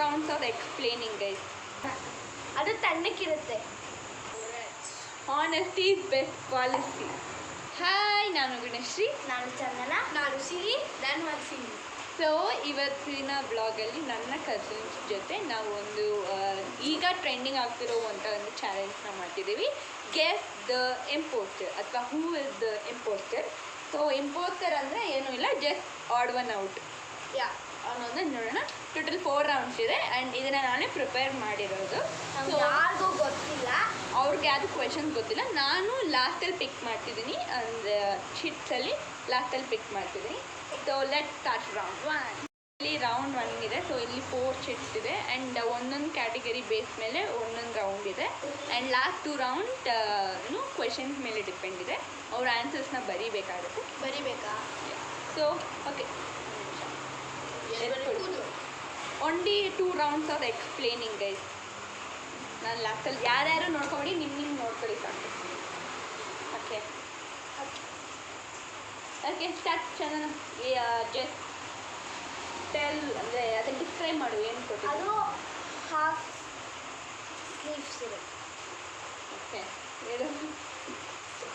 rounds of explaining, guys. ಅದು ತಣ್ಣಕ್ಕಿರುತ್ತೆ. Honesty is best policy. Hi, ನಾನು ಗಣೇಶ್ರೀ. ನಾನು ಚಂದನ. ನಾನು ಸಿರಿ. ನಾನು ಸಿರಿ. ಸೊ ಇವತ್ತಿನ ಬ್ಲಾಗಲ್ಲಿ ನನ್ನ ಕಸಿನ್ಸ್ ಜೊತೆ ನಾವು ಒಂದು ಈಗ ಟ್ರೆಂಡಿಂಗ್ ಆಗ್ತಿರೋವಂಥ ಒಂದು ಚಾಲೆಂಜ್ನ ಮಾಡ್ತಿದ್ದೀವಿ. ಗೆಸ್ ದ ಇಂಪೋಸ್ಟರ್ ಅಥವಾ who is the impostor. So impostor ಅಂದರೆ ಏನೂ ಇಲ್ಲ, ಜಸ್ಟ್ ಆಡ್ ಒನ್ ಔಟ್ ಅನ್ನೋದು ನೋಡೋಣ. ಟೋಟಲ್ 4 ರೌಂಡ್ಸ್ ಇದೆ ಆ್ಯಂಡ್ ಇದನ್ನು ನಾನೇ ಪ್ರಿಪೇರ್ ಮಾಡಿರೋದು. ಸೊ ಯಾರಿಗೂ ಗೊತ್ತಿಲ್ಲ, ಅವ್ರಿಗೆ ಯಾವುದು ಕ್ವೆಶನ್ಸ್ ಗೊತ್ತಿಲ್ಲ. ನಾನು ಲಾಸ್ಟಲ್ಲಿ ಪಿಕ್ ಮಾಡ್ತಿದ್ದೀನಿ, ಅಂದರೆ ಶಿಟ್ಸಲ್ಲಿ ಲಾಸ್ಟಲ್ಲಿ ಪಿಕ್ ಮಾಡ್ತಿದ್ದೀನಿ. So let start round 1. ಇಲ್ಲಿ ರೌಂಡ್ 1 ಇದೆ. ಸೊ ಇಲ್ಲಿ 4 ಶಿಟ್ಸ್ ಇದೆ ಆ್ಯಂಡ್ ಒಂದೊಂದು ಕ್ಯಾಟಗರಿ ಬೇಸ್ ಮೇಲೆ ಒಂದೊಂದು ರೌಂಡ್ ಇದೆ ಆ್ಯಂಡ್ ಲಾಸ್ಟ್ 2 ರೌಂಡ್ ಕ್ವೆಶನ್ಸ್ ಮೇಲೆ ಡಿಪೆಂಡ್ ಇದೆ. ಅವ್ರ ಆನ್ಸರ್ಸ್ನ ಬರೀಬೇಕಾಗುತ್ತೆ. ಬರಿಬೇಕಾ? So okay, only 2 rounds of explaining, guys. ನಾನು ಲಾಸ್ಟಲ್ಲಿ ಯಾರ್ಯಾರು ನೋಡ್ಕೊಂಡು ನಿಮ್ಮ ನೋಡ್ಕೊಳ್ಳಿ ಸಾಕು. Okay okay, start. Chandana, just tell, ಅಂದರೆ ಅದನ್ನು ಡಿಸ್ಕ್ರೈಬ್ ಮಾಡು, ಏನು ಕೊಟ್ಟಿದ್ದು. ಅದು ಹಾಫ್ ಸ್ಲೀವ್ಸ್ ಇರುತ್ತೆ. ಓಕೆ, ಹೇಳು.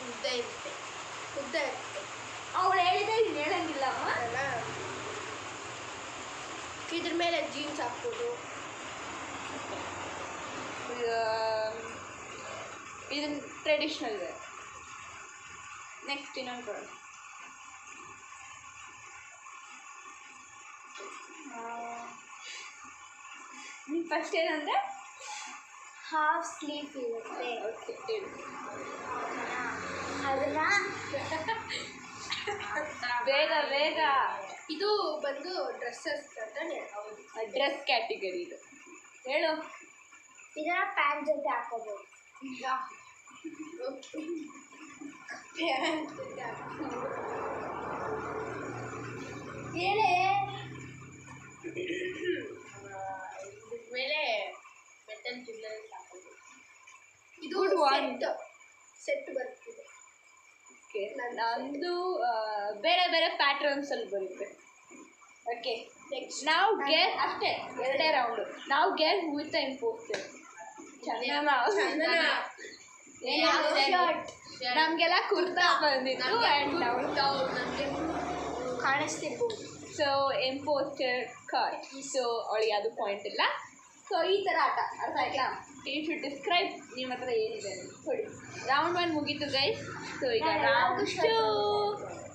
ಉದ್ದ ಇರುತ್ತೆ. ಅವಳು ಹೇಳಿದೆ, ನೀನು ಹೇಳಂಗಿಲ್ಲ ಅಮ್ಮ. ಇದ್ರ ಮೇಲೆ ಜೀನ್ಸ್ ಹಾಕ್ಬೋದು. ಇದನ್ನು ಟ್ರೆಡಿಷ್ನಲ್ ವೇರ್. ನೆಕ್ಸ್ಟ್ ಇನ್ನೊಂದು ಪ್ರಾಡಕ್ಟ್. ಫಸ್ಟ್ ಏನಂದರೆ ಹಾಫ್ ಸ್ಲೀವ್ ಇರುತ್ತೆ. ಓಕೆ, ಹೇಳು. ಅದನ್ನ ಬೇಗ ಬೇಗ. ಇದು ಬಂದು ಡ್ರೆಸ್ಸಸ್ ಅಂತಾನೆ. ಡ್ರೆಸ್ ಕ್ಯಾಟಗರಿ ಇದು, ಹೇಳು. ಇದನ್ನ ಪ್ಯಾಂಟ್ ಜೊತೆ ಹಾಕೋಬೋದು. ಹೇಳೇ. ಮೇಲೆ ಮೆಟಲ್ ಜ್ಯುವೆಲ್ಲರಿ ಹಾಕೋದು. ಇದು ಸೆಟ್ ಬರ್ತಿದೆ. ಓಕೆ, ನಂದು ಬೇರೆ ಬೇರೆ ಪ್ಯಾಟರ್ನ್ಸಲ್ಲಿ ಬರುತ್ತೆ. ಓಕೆ, ನೆಕ್ಸ್ಟ್ ನಾವು ಗೆಸ್. ಅಷ್ಟೇ, 2 ರೌಂಡು. ನಾವು ಗೆಸ್ ವಿತ್ ದ ಇಂಪೋಸ್ಟರ್. ನಮಗೆಲ್ಲ ಕುರ್ತಾ ಬಂದಿತ್ತು ಆ್ಯಂಡ್ ನಮಗೆ ಕಾಣಿಸ್ತಿರ್ಬೋದು. So impostor cut. ಸೊ ಅವಳಿಗೆ ಅದು ಪಾಯಿಂಟ್ ಇಲ್ಲ. ಸೊ ಈ ಥರ ಆಟ, ಅರ್ಥ ಆಯ್ತಾ? ಯು ಶುಡ್ ಡಿಸ್ಕ್ರೈಬ್ ನಿಮ್ಮ ಹತ್ರ ಏನಿದೆ ನೋಡಿ. ರೌಂಡ್ 1 ಮುಗೀತು, ಗೈಸ್. ಸೊ ಈಗ ರೌಂಡ್ 2.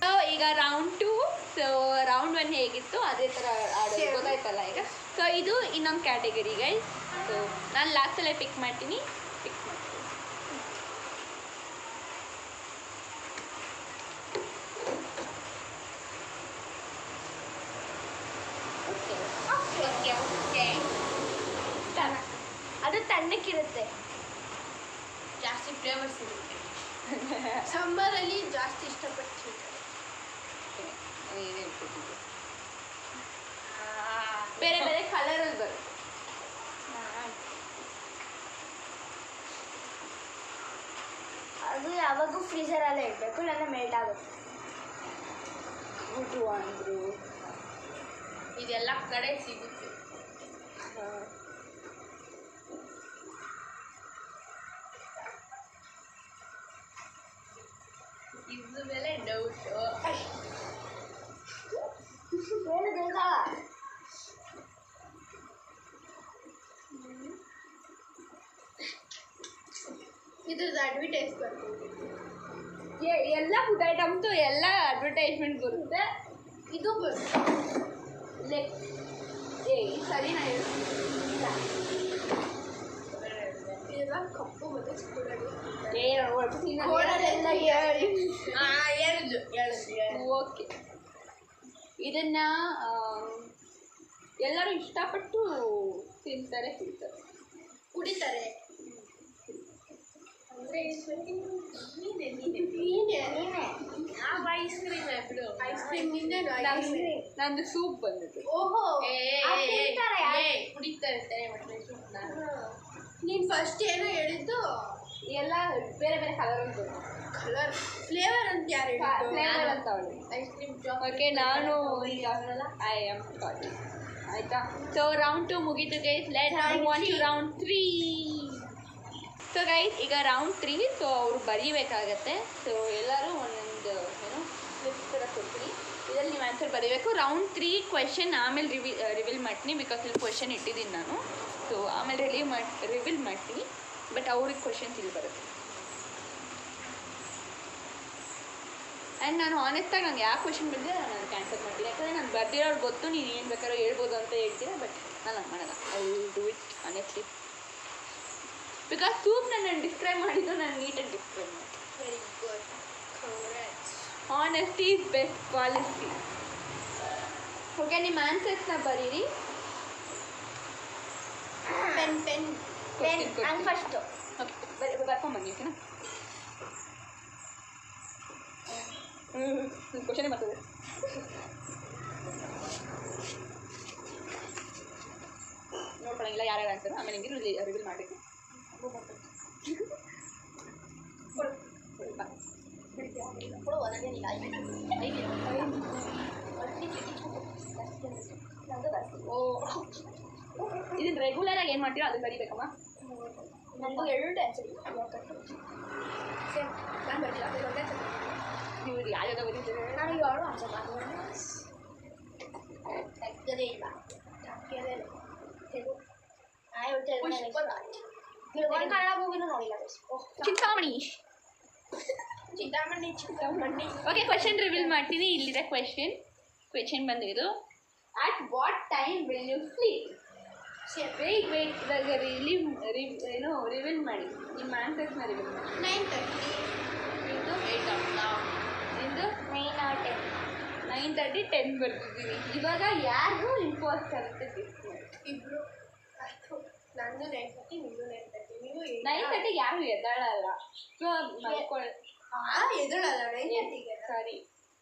ಸೊ ಈಗ ರೌಂಡ್ 2. ಸೊ ರೌಂಡ್ 1 ಹೇಗಿತ್ತು ಅದೇ ಥರ ಆಡೋದು, ಗೊತ್ತಾಯ್ತಲ್ಲ ಈಗ. ಸೊ ಇದು ಇನ್ನೊಂದು ಕ್ಯಾಟಗರಿ, ಗೈಸ್. ಸೊ ನಾನು ಲಾಸ್ಟಲ್ಲೇ ಪಿಕ್ ಮಾಡ್ತೀನಿ. ಅದು ತಣ್ಣಕ್ಕಿರುತ್ತೆ. ಜಾಸ್ತಿ ಫ್ಲೇವರ್ಸ್ ಇರುತ್ತೆ. ಸಮ್ಮರಲ್ಲಿ ಜಾಸ್ತಿ ಇಷ್ಟಪಟ್ಟು ಬೇರೆ ಬೇರೆ ಕಲರಲ್ಲಿ ಬರುತ್ತೆ. ಅದು ಯಾವಾಗೂ ಫ್ರೀಜರಲ್ಲೇ ಇಡಬೇಕು, ಇಲ್ಲ ಮೆಲ್ಟ್ ಆಗುತ್ತೆ. ಅಂದರು ಇದೆಲ್ಲ ಕಡೆ ಸಿಗುತ್ತೆ. ಇದ್ರ ಮೇಲೆ ಡೌಟು. ಇದ್ರದ್ದು ಅಡ್ವರ್ಟೈಸ್ ಬರ್ತದೆ. ಎಲ್ಲ ಫುಡ್ ಐಟಮ್ಸು ಎಲ್ಲ ಅಡ್ವರ್ಟೈಸ್ಮೆಂಟ್ ಬರುತ್ತೆ. ಇದು ಬರುತ್ತೆ. ಸರಿ, ನಾನು ಇದೆಲ್ಲ ಕಪ್ಪು ಮತ್ತು ಓಕೆ. ಇದನ್ನು ಎಲ್ಲರೂ ಇಷ್ಟಪಟ್ಟು ತಿಂತಾರೆ, ಕುಡಿತಾರೆ. ಅಂದರೆ ಐಸ್ ಕ್ರೀಮ್ ನಂದು ಸೂಪ್ ಬಂದಿತ್ತು. ಓಹೋ, ಕುಡಿತಾರೆ. ನೀನು ಫಸ್ಟ್ ಏನೋ ಹೇಳಿದ್ದು ಎಲ್ಲ ಬೇರೆ ಬೇರೆ ಕಲರ್ ಅಂತ ಕಲರ್ ಫ್ಲೇವರ್ ಅಂತ ಯಾರು ಫ್ಲೇವರ್ ಅಂತ ಅವಳು ಐಸ್ ಕ್ರೀಮ್. ಓಕೆ, ನಾನು ಈಗ ಐ ಆಮ್ ಆಯಿತಾ. ಸೊ ರೌಂಡ್ 2 ಮುಗೀತು guys. Let move on to round 3. So guys ಈಗ ರೌಂಡ್ 3. ಸೊ ಅವರು ಬರೀಬೇಕಾಗತ್ತೆ. ಸೊ ಎಲ್ಲರೂ ಒಂದೊಂದು ಸ್ಲಿಪ್ ಥರ ಕೊಡ್ತೀನಿ. ಇದರಲ್ಲಿ ನೀವು ಆನ್ಸರ್ ಬರೀಬೇಕು. ರೌಂಡ್ 3 ಕ್ವೆಶನ್ ಆಮೇಲೆ ರಿವೀಲ್ ಮಾಡ್ತೀನಿ, ಬಿಕಾಸ್ ಇಲ್ಲಿ ಕ್ವೆಶನ್ ಇಟ್ಟಿದ್ದೀನಿ ನಾನು. ಸೊ ಆಮೇಲೆ ರಿವೀಲ್ ಮಾಡ್ತೀನಿ, ಬಟ್ ಅವ್ರಿಗೆ ಕ್ವೆಶನ್ಸ್ ಇಲ್ಲಿ ಬರುತ್ತೆ. ಆ್ಯಂಡ್ ನಾನು ಆನೆಸ್ಟಾಗಿ ನಂಗೆ ಯಾವ ಕ್ವೆಶನ್ ಬಂದಿದೆ ನಾನು ಅದಕ್ಕೆ ಆನ್ಸರ್ ಮಾಡ್ತೀನಿ. ಯಾಕಂದರೆ ನಾನು ಬರ್ದಿರೋರು ಗೊತ್ತು, ನೀನು ಏನು ಬೇಕಾದ್ರೂ ಹೇಳ್ಬೋದು ಅಂತ ಹೇಳ್ತೀರಾ, ಬಟ್ ನಾನು ಹಂಗೆ ಮಾಡಲ್ಲ. I will do it honestly. Because ಸೂಪ್ನ ನಾನು ಡಿಸ್ಕ್ರೈಬ್ ಮಾಡಿದ್ದು ನಾನು ನೀಟಾಗಿ ಡಿಸ್ಕ್ರೈಬ್ ಮಾಡಿ. Very good. Honesty is best policy. Okay, ನಿಮ್ಮ ಆನ್ಸರ್ಸ್ನ ಬರೀರಿ. ಪೆನ್ ನಾನು ಫಸ್ಟು. ಓಕೆ, ಬರ್ಕೊಂಬನ್ನಿ. ಓಕೆನಾ? ಕ್ವಶನೇ ಬರ್ತದೆ. ನೋಡ್ಕೊಳಂಗಿಲ್ಲ ಯಾರ್ಯಾರು ಆನ್ಸರ್. ಆಮೇಲೆ ಹಿಂಗೆ ರಿವೀಲ್ ಮಾಡಬೇಕು. ಇದನ್ನ ರೆಗ್ಯುಲರ್ ಆಗಿ ಏನು ಮಾಡ್ತೀರೋ ಅದನ್ನ ಬರೀಬೇಕಮ್ಮ. ನಂದು 2 ಆನ್ಸರ್ ಸೇಮ್. ನಾನು ಬರ್ತಿಲ್ಲ, ನೀವು ಯಾವ್ಯಾವ ಬರೀತೀರಿ? ನಾನು 2 ಆನ್ಸರ್ ಮಾಡ್ತೀನಿ. ತೆಗ್ದದೇ ಇಲ್ಲ. ಒಂದು ಕನ್ನಡ ಮೂವಿನೂ ನೋಡಿಲ್ಲ. Chintamani. Chintamani. Okay, question reveal ಮಾಡ್ತೀನಿ. ಇಲ್ಲಿದೆ ಕ್ವೆಶನ್ ಬಂದಿದ್ದು. At what time will you sleep? Wait ಇವಾಗ ರಿವೀಲ್ ಮಾಡಿ. ನಿಮ್ಮ ಆನ್ಸರ್ಸ್ನ ರಿವೀಲ್ ಮಾಡಿ. 9:30 ಇಂದು 8 ಇಂದು 9 or 10. 9:30 10 ಬರ್ತಿದ್ದೀನಿ. ಇವಾಗ ಯಾರು ಇಂಪಾಸ್ಟರ್ ಅಂತ ಫಿಕ್ಸ್ ಮಾಡಿ. ಇಬ್ರು ಆಯಿತು. ನಂದು 9:30, ನಿಂದು 9:30. ನೀವು 9:30 ಯಾರು ಎದ್ದಾಳಲ್ಲ. ಸೊ ಎದುಳಲ್ಲ 9:30ಗೆ. ಸಾರಿ,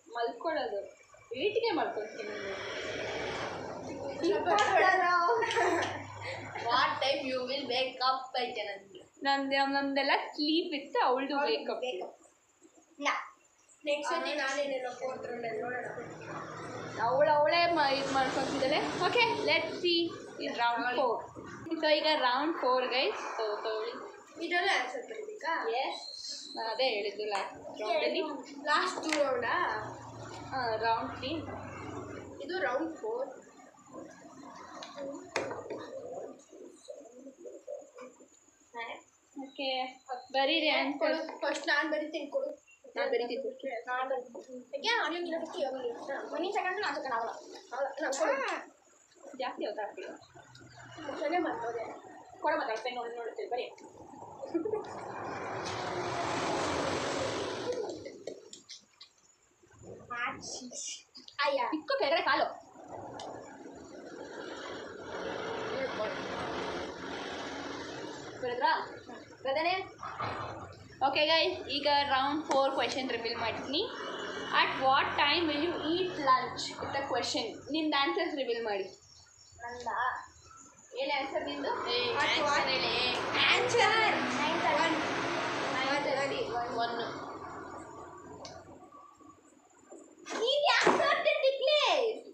ಮಲ್ಕೊಳ್ಳೋದು 8ಗೆ ಮಲ್ಕೊಳ್ತೀನಿ. What time you will wake up ಐತೆ ನಂದು. ನಮ್ದೆಲ್ಲ ಸ್ಲೀಪ್ ಇತ್ತು, ಅವಳದು ವೇಕಪ್. ನೆಕ್ಸ್ಟ್ ಸತಿ ನಾನೇನೇನೋ ಕೊಡ್ತಾರೆ ನೋಡೋಣ. ಅವಳೇ ಇದು ಮಾಡ್ಕೊತಿದ್ದಾಳೆ. ಓಕೆ, ಲೆಟ್ ಸಿ ಇನ್ ರೌಂಡ್ 4. ಸೊ ಈಗ ರೌಂಡ್ 4 ಗೈಸ್. ಸೊ ತಗೊಳ್ಳಿ. ಇದೆಲ್ಲ ಆನ್ಸರ್ ಬರೀಬೇಕಾ? ಎಸ್, ನಾನು ಅದೇ ಹೇಳಿದ್ದು ಲಾಸ್ಟ್ ರೌಂಡಲ್ಲಿ. ಲಾಸ್ಟ್ 2 ರೌಂಡಾ? ರೌಂಡ್ 3. ಇದು ರೌಂಡ್ 4. ಓಕೆ, ಬರೀರಿ ಆನ್ಸರ್. ಫಸ್ಟ್ ನಾನು ಬರೀತೀನಿ, ಕೊಡು. ನಾನು ಬರೀತಿದ್ದು. ಯಾಕೆ ಆನ್ಲೈನ್ ಇಲ್ಲ? ಫಸ್ಟ್ ಯಾವಾಗ ಒಂದು ಸೆಕೆಂಡ್ ನಾನು ಸೆಕೆಂಡ್ ಆಗಲ್ಲ. ಜಾಸ್ತಿ ಅವತ್ತು ಆಗ್ತಿಲ್ಲ. ಸರಿ ಮಾಡ್ತದೆ. ಕೊಡ ಮಾತಾಡ್ತೇನೆ. ನೋಡ್ತೀವಿ ಬರೀ. ಅಯ್ಯ ಇಕ್ಕು ಕೆಳಗಡೆ ಕಾಲು. ಬರೋದ್ರಾ? ಬರದಾನೆ? ಓಕೆ ಗೈಸ್, ಈಗ ರೌಂಡ್ 4 ಕ್ವೆಶನ್ ರಿವೀಲ್ ಮಾಡ್ತೀನಿ. At what time will you eat lunch with a question. ನಿಮ್ದು ಆನ್ಸರ್ಸ್ ರಿವೀಲ್ ಮಾಡಿ. ನಂದ ಏನು ಆನ್ಸರ್ ನಿಂದು? ಆನ್ಸರ್ 1. ನೀನು ಯಾಕೆ ತೋರ್ತಿದ್ದಿ ಪ್ಲೀಸ್?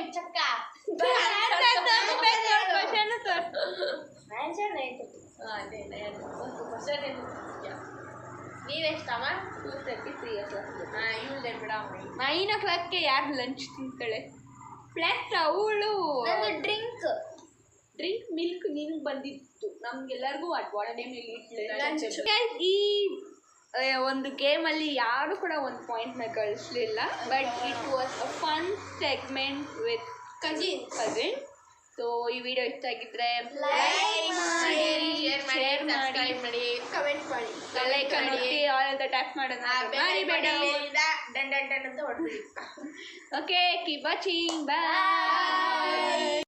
ಉಚ್ಚಕ್ಕ ಆನ್ಸರ್ 9:30. ನೀವೆಷ್ಟಮ್ಮ? 2:33 ಇವಳು ಬಿಡ 9 o'clockಗೆ ಯಾರು ಲಂಚ್ ತಿಂತಾಳೆ? ಪ್ಲಸ್ ಅವಳು ಡ್ರಿಂಕ್ ಮಿಲ್ಕ್ ನಿನ್ಗೆ ಬಂದಿತ್ತು, ನಮ್ಗೆಲ್ಲರಿಗೂ ಅಟ್ ವಾಟ್ ಟೈಮ್ ಈ ಒಂದು ಗೇಮಲ್ಲಿ ಯಾರು ಕೂಡ ಒಂದು ಪಾಯಿಂಟ್ನ ಗಳಿಸಲಿಲ್ಲ. But it was a fun segment with cousin. So ಈ ವಿಡಿಯೋ ಇಷ್ಟ ಆಗಿದ್ರೆ ಲೈಕ್ ಮಾಡಿ, ಶೇರ್ ಮಾಡಿ, ಕಮೆಂಟ್ ಮಾಡಿ, ಬೆಲ್ ಐಕಾನ್ ಒತ್ತಿ, ಆಲ್ ಅಂತ ಟ್ಯಾಪ್ ಮಾಡೋದನ್ನ ಮರಿಬೇಡಿ. ಡನ್ ಅಂತ ಹೊಡ್ಬಿಡಿ. ಓಕೆ, ಕೀಪ್ ವಾಚಿಂಗ್, ಬಾಯ್.